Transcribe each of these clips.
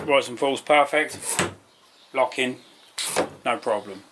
Rise and falls perfect. Lock in, no problem.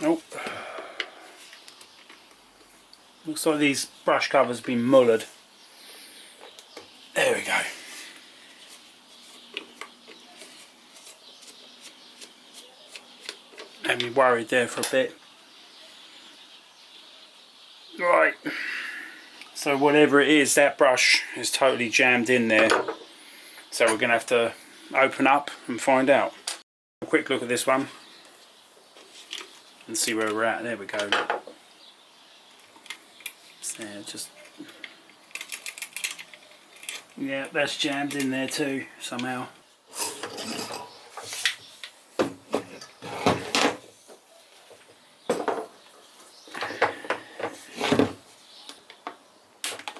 Nope. Looks like these brush covers have been mullered. There we go. Had me worried there for a bit. Right. So whatever it is, that brush is totally jammed in there. So we're going to have to open up and find out. A quick look at this one. And see where we're at. There we go. So just, yeah, that's jammed in there too somehow.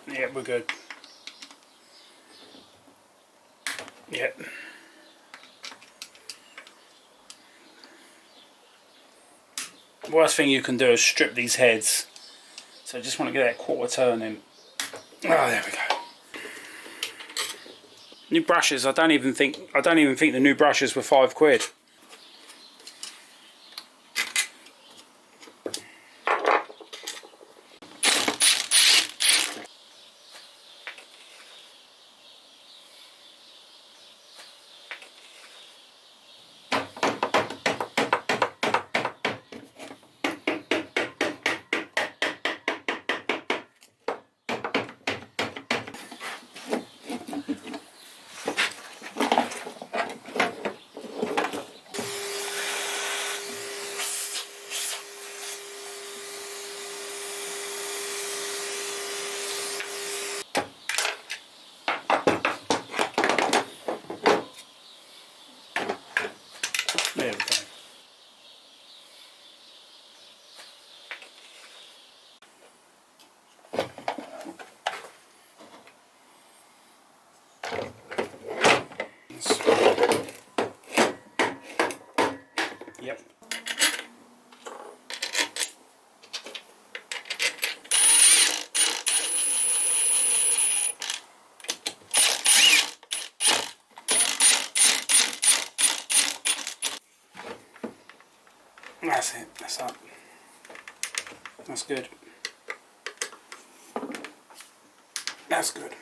Yeah, we're good. Yep. Worst thing you can do is strip these heads. So I just want to get that quarter turn in. Oh, there we go. New brushes. I don't even think the new brushes were £5. There we go. Yep. That's it. That's up. That's good. That's good.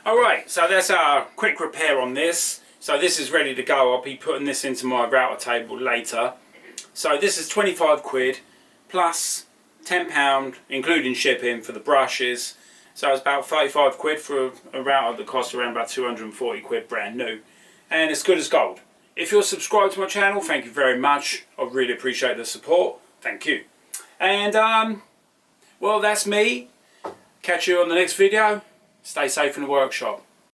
Alright, so that's our quick repair on this. So this is ready to go. I'll be putting this into my router table later. So this is 25 quid plus £10 including shipping for the brushes. So it's about 35 quid for a router that costs around about 240 quid brand new. And it's good as gold. If you're subscribed to my channel, thank you very much. I really appreciate the support. Thank you. And well, that's me. Catch you on the next video. Stay safe in the workshop.